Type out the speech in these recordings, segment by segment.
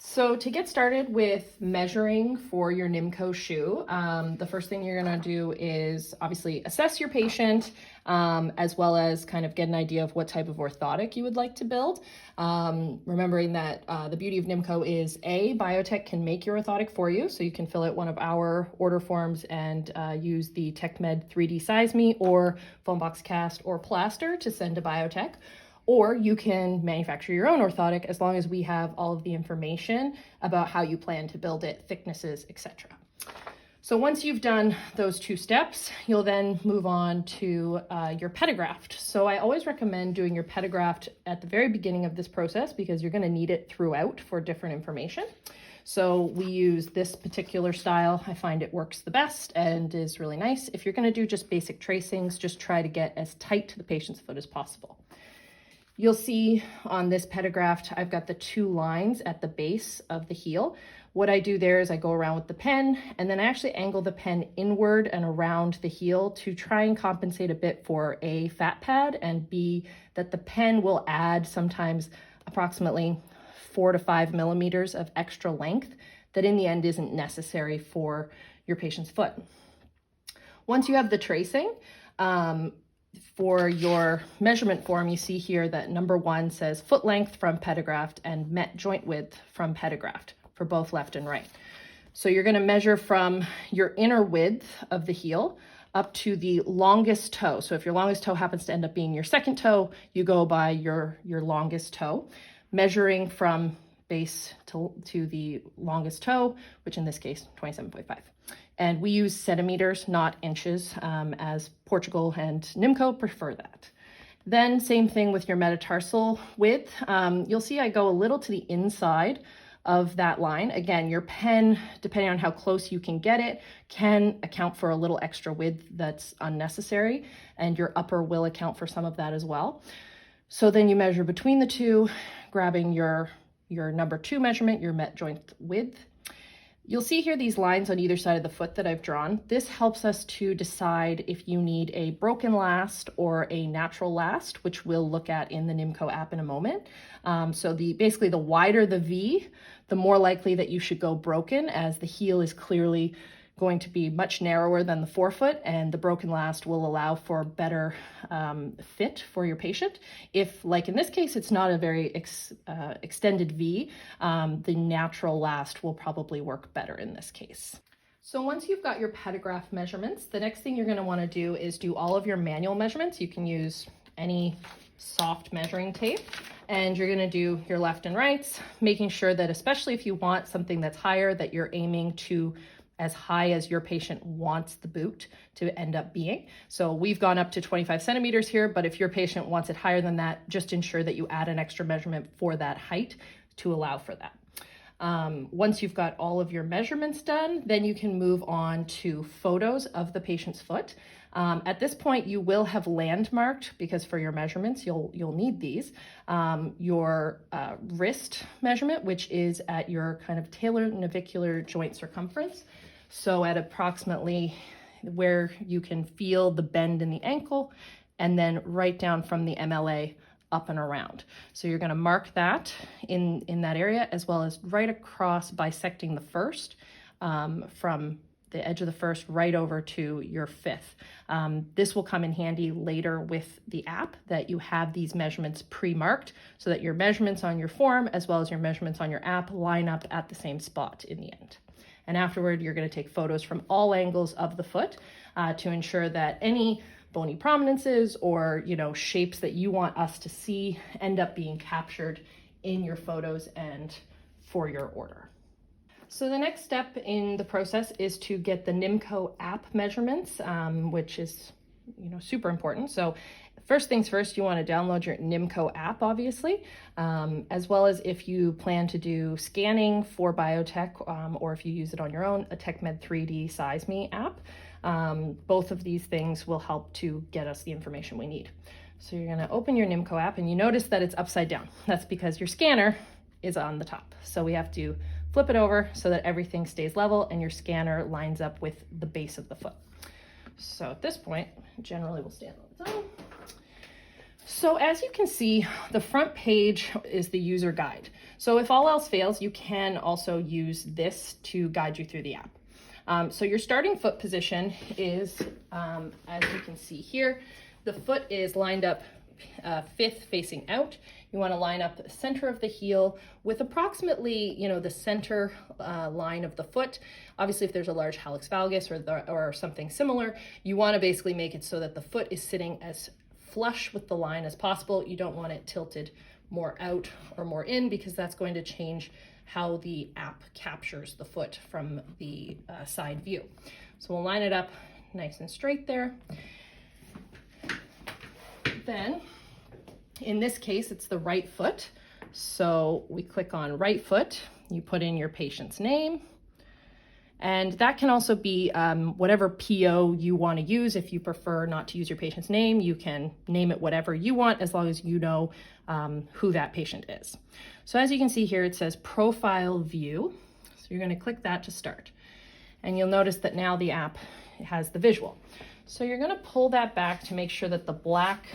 So to get started with measuring for your Nimco shoe, the first thing you're going to do is obviously assess your patient, as well as kind of get an idea of what type of orthotic you would like to build. Remembering that the beauty of Nimco is Biotech can make your orthotic for you, so you can fill out one of our order forms and use the TechMed 3D Size Me or foam box cast or plaster to send to Biotech. Or you can manufacture your own orthotic as long as we have all of the information about how you plan to build it, thicknesses, etc. So once you've done those two steps, you'll then move on to your pedigraft. So I always recommend doing your pedigraft at the very beginning of this process because you're going to need it throughout for different information. So we use this particular style. I find it works the best and is really nice. If you're going to do just basic tracings, just try to get as tight to the patient's foot as possible. You'll see on this pedigraft, I've got the two lines at the base of the heel. What I do there is I go around with the pen and then I actually angle the pen inward and around the heel to try and compensate a bit for A, fat pad, and B, that the pen will add sometimes approximately 4 to 5 millimeters of extra length that in the end isn't necessary for your patient's foot. Once you have the tracing, for your measurement form, you see here that number 1 says foot length from pedigraft and met joint width from pedigraft for both left and right. So you're going to measure from your inner width of the heel up to the longest toe. So if your longest toe happens to end up being your second toe, you go by your longest toe, measuring from base to the longest toe, which in this case, 27.5. And we use centimeters, not inches, as Portugal and Nimco prefer that. Then same thing with your metatarsal width. You'll see I go a little to the inside of that line. Again, your pen, depending on how close you can get it, can account for a little extra width that's unnecessary, and your upper will account for some of that as well. So then you measure between the two, grabbing your number 2 measurement, your met joint width. You'll see here these lines on either side of the foot that I've drawn. This helps us to decide if you need a broken last or a natural last, which we'll look at in the Nimco app in a moment. So basically the wider the V, the more likely that you should go broken, as the heel is clearly going to be much narrower than the forefoot, and the broken last will allow for better fit for your patient. If, like in this case, it's not a very extended V, the natural last will probably work better in this case. So once you've got your pedigraph measurements, the next thing you're going to want to do is do all of your manual measurements. You can use any soft measuring tape, and you're going to do your left and rights, making sure that, especially if you want something that's higher, that you're aiming to as high as your patient wants the boot to end up being. So we've gone up to 25 centimeters here, but if your patient wants it higher than that, just ensure that you add an extra measurement for that height to allow for that. Once you've got all of your measurements done, then you can move on to photos of the patient's foot. At this point, you will have landmarked, because for your measurements, you'll need these, your wrist measurement, which is at your kind of talar navicular joint circumference. So at approximately where you can feel the bend in the ankle, and then right down from the MLA up and around. So you're going to mark that in that area, as well as right across, bisecting the first from the edge of the first right over to your fifth. This will come in handy later with the app, that you have these measurements pre-marked so that your measurements on your form as well as your measurements on your app line up at the same spot in the end. And afterward, you're going to take photos from all angles of the foot to ensure that any bony prominences or shapes that you want us to see end up being captured in your photos and for your order. So the next step in the process is to get the Nimco app measurements, which is super important. So first things first, you want to download your Nimco app, obviously, as well as if you plan to do scanning for Biotech, or if you use it on your own, a TechMed 3D Size Me app. Both of these things will help to get us the information we need. So you're going to open your Nimco app, and you notice that it's upside down. That's because your scanner is on the top. So we have to flip it over so that everything stays level and your scanner lines up with the base of the foot. So at this point, generally we'll stand on its own. So as you can see, the front page is the user guide. So if all else fails, you can also use this to guide you through the app. So your starting foot position is, as you can see here, the foot is lined up fifth facing out. You want to line up the center of the heel with approximately, the center line of the foot. Obviously, if there's a large hallux valgus or something similar, you want to basically make it so that the foot is sitting as flush with the line as possible. You don't want it tilted more out or more in, because that's going to change how the app captures the foot from the side view. So we'll line it up nice and straight there. Then in this case, it's the right foot. So we click on right foot, you put in your patient's name, and that can also be whatever PO you want to use. If you prefer not to use your patient's name, you can name it whatever you want, as long as you know who that patient is. So as you can see here, it says profile view. So you're going to click that to start. And you'll notice that now the app has the visual. So you're going to pull that back to make sure that the black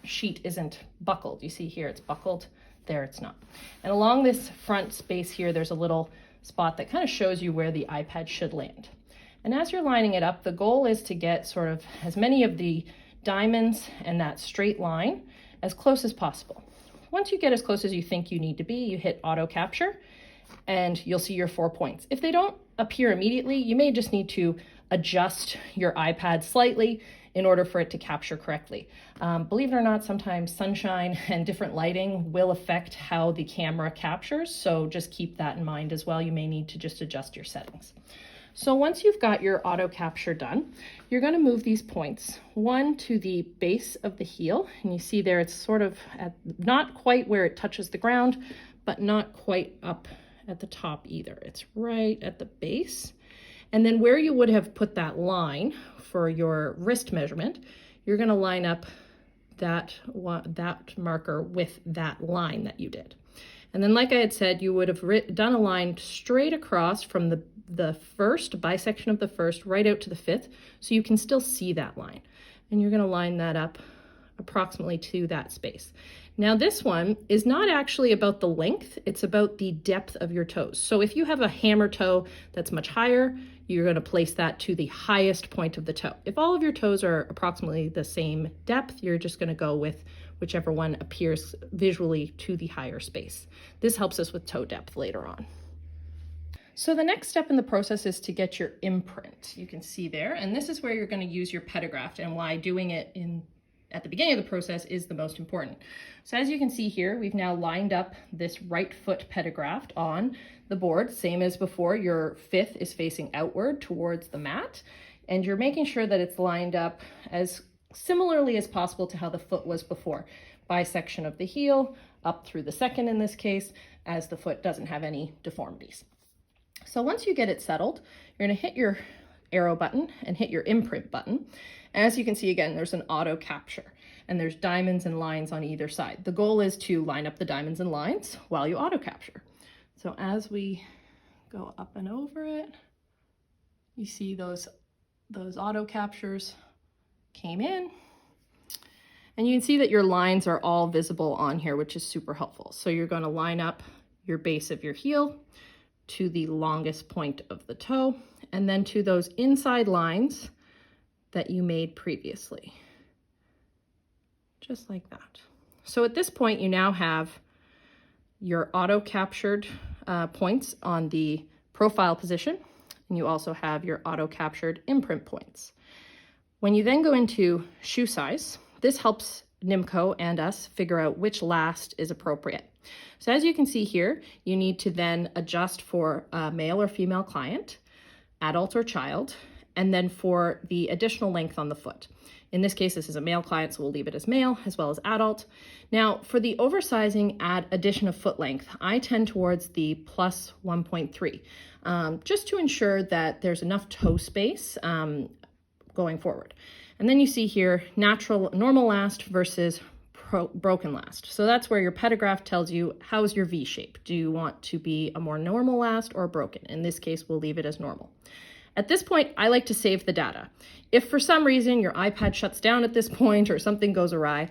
sheet isn't buckled. You see here it's buckled, there it's not. And along this front space here, there's a little spot that kind of shows you where the iPad should land. And as you're lining it up, the goal is to get sort of as many of the diamonds and that straight line as close as possible. Once you get as close as you think you need to be, you hit auto capture and you'll see your 4 points. If they don't appear immediately, you may just need to adjust your iPad slightly in order for it to capture correctly. Believe it or not, sometimes sunshine and different lighting will affect how the camera captures, so just keep that in mind as well. You may need to just adjust your settings. So once you've got your auto capture done, you're going to move these points, one to the base of the heel, and you see there it's sort of at not quite where it touches the ground, but not quite up at the top either. It's right at the base. And then where you would have put that line for your wrist measurement, you're going to line up that marker with that line that you did. And then, like I had said, you would have done a line straight across from the first bisection of the first right out to the fifth, so you can still see that line. And you're going to line that up approximately to that space. Now this one is not actually about the length, it's about the depth of your toes. So if you have a hammer toe that's much higher, you're going to place that to the highest point of the toe. If all of your toes are approximately the same depth, you're just going to go with whichever one appears visually to the higher space. This helps us with toe depth later on. So the next step in the process is to get your imprint. You can see there, and this is where you're going to use your pedigraph, and why doing it at the beginning of the process is the most important. So as you can see here, we've now lined up this right foot pedigraphed on the board, same as before. Your fifth is facing outward towards the mat, and you're making sure that it's lined up as similarly as possible to how the foot was before. Bisection of the heel, up through the second in this case, as the foot doesn't have any deformities. So once you get it settled, you're going to hit your arrow button and hit your imprint button. As you can see, again, there's an auto capture and there's diamonds and lines on either side. The goal is to line up the diamonds and lines while you auto capture. So as we go up and over it, you see those auto captures came in, and you can see that your lines are all visible on here, which is super helpful. So you're going to line up your base of your heel to the longest point of the toe, and then to those inside lines that you made previously, just like that. So at this point, you now have your auto captured points on the profile position, and you also have your auto captured imprint points. When you then go into shoe size, this helps Nimco and us figure out which last is appropriate. So as you can see here, you need to then adjust for a male or female client, adult or child, and then for the additional length on the foot. In this case, this is a male client, so we'll leave it as male as well as adult. Now, for the oversizing addition of foot length, I tend towards the plus 1.3, just to ensure that there's enough toe space going forward. And then you see here, normal last versus broken last. So that's where your pedigraph tells you, how's your V shape? Do you want to be a more normal last or broken? In this case, we'll leave it as normal. At this point, I like to save the data. If for some reason your iPad shuts down at this point or something goes awry,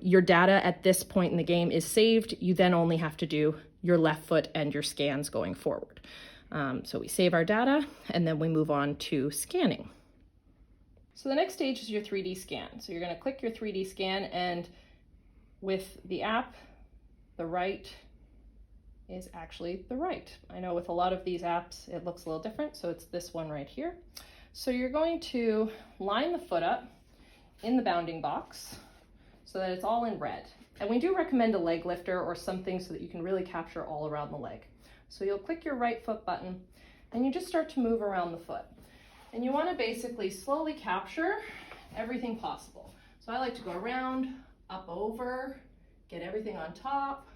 your data at this point in the game is saved. You then only have to do your left foot and your scans going forward. So we save our data and then we move on to scanning. So the next stage is your 3D scan. So you're going to click your 3D scan, and with the app, the right is actually the right. I know with a lot of these apps it looks a little different, so it's this one right here. So you're going to line the foot up in the bounding box so that it's all in red. And we do recommend a leg lifter or something so that you can really capture all around the leg. So you'll click your right foot button and you just start to move around the foot. And you want to basically slowly capture everything possible. So I like to go around, up over, get everything on top,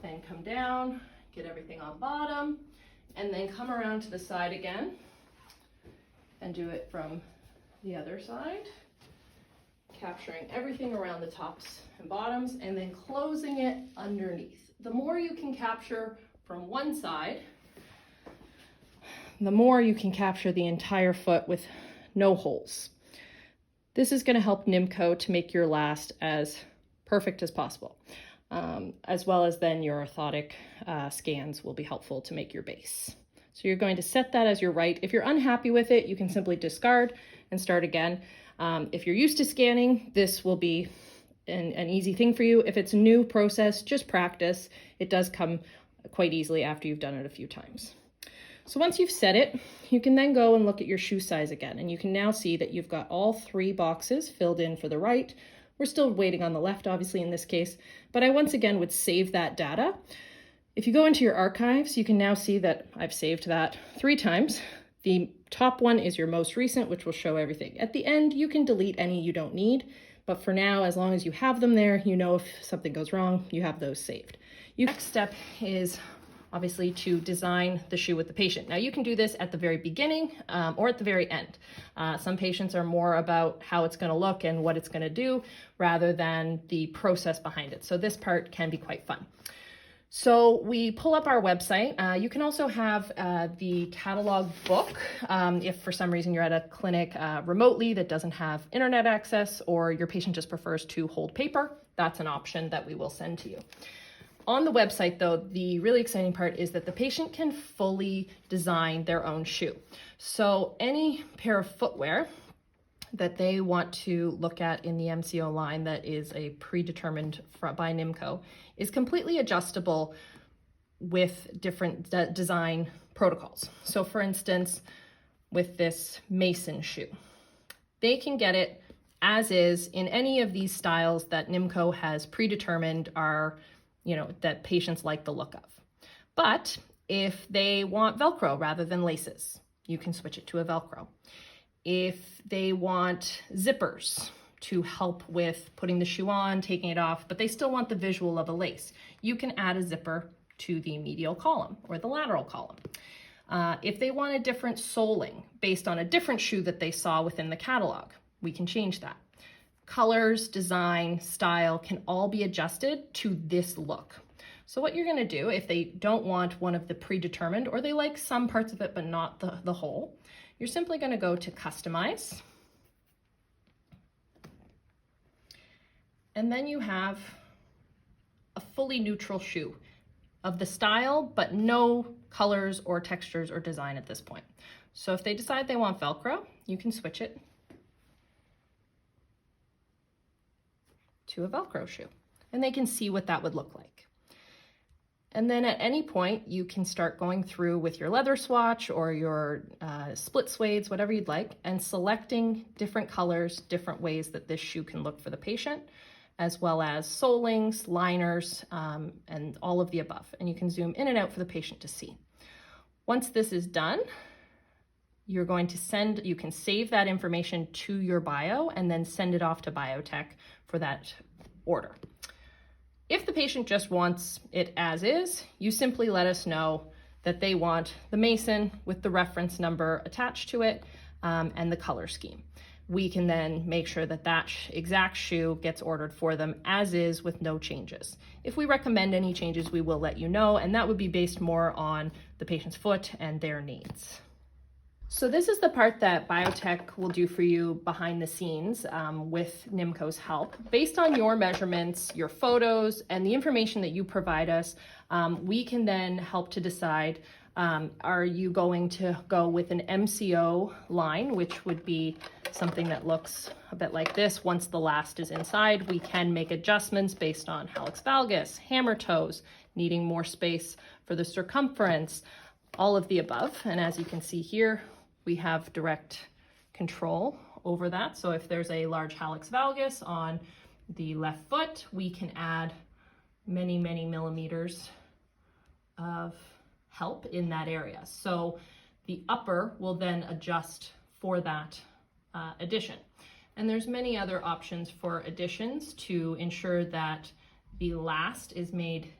then come down, get everything on bottom, and then come around to the side again and do it from the other side, capturing everything around the tops and bottoms, and then closing it underneath. The more you can capture from one side, the more you can capture the entire foot with no holes. This is going to help Nimco to make your last as perfect as possible, as well as then your orthotic scans will be helpful to make your base. So you're going to set that as your right. If you're unhappy with it, you can simply discard and start again. If you're used to scanning, this will be an easy thing for you. If it's a new process, just practice. It does come quite easily after you've done it a few times. So once you've set it, you can then go and look at your shoe size again. And you can now see that you've got all 3 boxes filled in for the right. We're still waiting on the left, obviously, in this case, but I once again would save that data. If you go into your archives, you can now see that I've saved that 3 times. The top one is your most recent, which will show everything. At the end, you can delete any you don't need, but for now, as long as you have them there, you know if something goes wrong, you have those saved. Next step is obviously to design the shoe with the patient. Now you can do this at the very beginning or at the very end. Some patients are more about how it's going to look and what it's going to do rather than the process behind it. So this part can be quite fun. So we pull up our website. You can also have the catalog book if for some reason you're at a clinic remotely that doesn't have internet access, or your patient just prefers to hold paper. That's an option that we will send to you. On the website, though, the really exciting part is that the patient can fully design their own shoe. So any pair of footwear that they want to look at in the MCO line that is a predetermined by Nimco is completely adjustable with different design protocols. So for instance, with this Mason shoe, they can get it as is in any of these styles that Nimco has predetermined are, that patients like the look of. But if they want Velcro rather than laces, you can switch it to a Velcro. If they want zippers to help with putting the shoe on, taking it off, but they still want the visual of a lace, you can add a zipper to the medial column or the lateral column. If they want a different soling based on a different shoe that they saw within the catalog, we can change that. Colors, design, style can all be adjusted to this look. So what you're going to do if they don't want one of the predetermined, or they like some parts of it but not the whole, you're simply going to go to Customize. And then you have a fully neutral shoe of the style, but no colors or textures or design at this point. So if they decide they want Velcro, you can switch it to a Velcro shoe, and they can see what that would look like. And then at any point, you can start going through with your leather swatch or your split suedes, whatever you'd like, and selecting different colors, different ways that this shoe can look for the patient, as well as solings, liners, and all of the above. And you can zoom in and out for the patient to see. Once this is done, you're going to you can save that information to your bio and then send it off to biotech for that order. If the patient just wants it as is, you simply let us know that they want the Mason with the reference number attached to it and the color scheme. We can then make sure that that exact shoe gets ordered for them as is with no changes. If we recommend any changes, we will let you know, and that would be based more on the patient's foot and their needs. So this is the part that biotech will do for you behind the scenes with Nimco's help. Based on your measurements, your photos, and the information that you provide us, we can then help to decide, are you going to go with an MCO line, which would be something that looks a bit like this. Once the last is inside, we can make adjustments based on hallux valgus, hammer toes, needing more space for the circumference, all of the above. And as you can see here, we have direct control over that. So if there's a large hallux valgus on the left foot, we can add many, many millimeters of help in that area. So the upper will then adjust for that addition. And there's many other options for additions to ensure that the last is made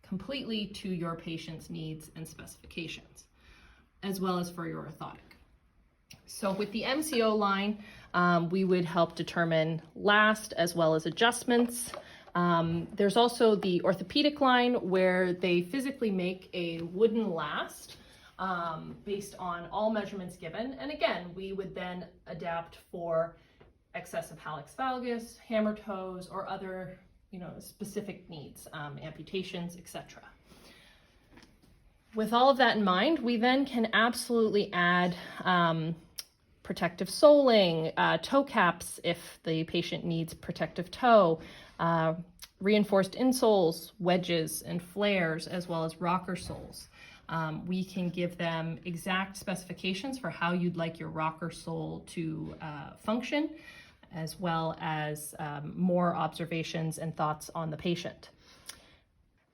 completely to your patient's needs and specifications, as well as for your orthotic. So with the MCO line, we would help determine last as well as adjustments. There's also the orthopedic line where they physically make a wooden last based on all measurements given. And again, we would then adapt for excessive hallux valgus, hammer toes, or other specific needs, amputations, etc. With all of that in mind, we then can absolutely add protective soling, toe caps if the patient needs protective toe, reinforced insoles, wedges, and flares, as well as rocker soles. We can give them exact specifications for how you'd like your rocker sole to function, as well as more observations and thoughts on the patient.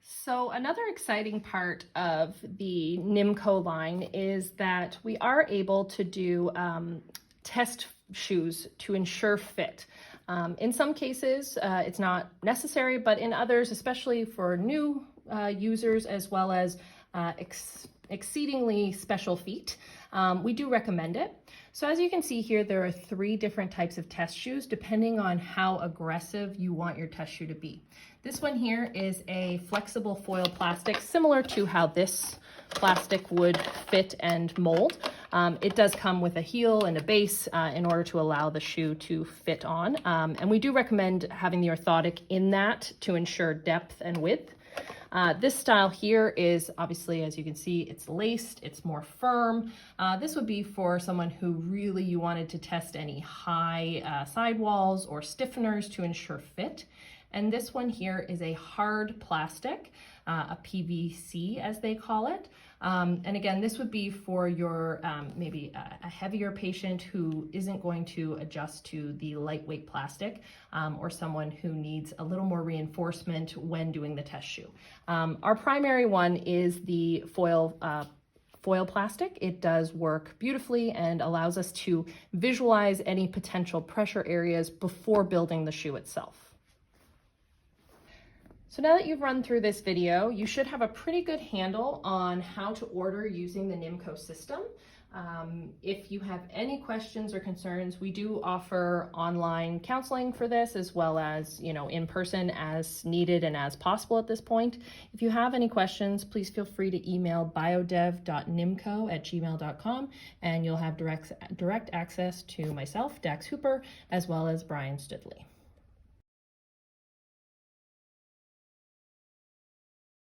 So another exciting part of the Nimco line is that we are able to do test shoes to ensure fit. In some cases, it's not necessary, but in others, especially for new users as well as exceedingly special feet, we do recommend it. So as you can see here, there are 3 different types of test shoes depending on how aggressive you want your test shoe to be. This one here is a flexible foil plastic, similar to how this plastic would fit and mold. It does come with a heel and a base in order to allow the shoe to fit on. And we do recommend having the orthotic in that to ensure depth and width. This style here is obviously, as you can see, it's laced, it's more firm. This would be for someone who really you wanted to test any high sidewalls or stiffeners to ensure fit. And this one here is a hard plastic, a PVC as they call it. And again, this would be for your maybe a heavier patient who isn't going to adjust to the lightweight plastic, or someone who needs a little more reinforcement when doing the test shoe. Our primary one is the foil plastic. It does work beautifully and allows us to visualize any potential pressure areas before building the shoe itself. So now that you've run through this video, you should have a pretty good handle on how to order using the Nimco system. If you have any questions or concerns, we do offer online counseling for this, as well as, in person as needed and as possible at this point. If you have any questions, please feel free to email biodev.nimco@gmail.com, and you'll have direct access to myself, Dax Hooper, as well as Brian Studley.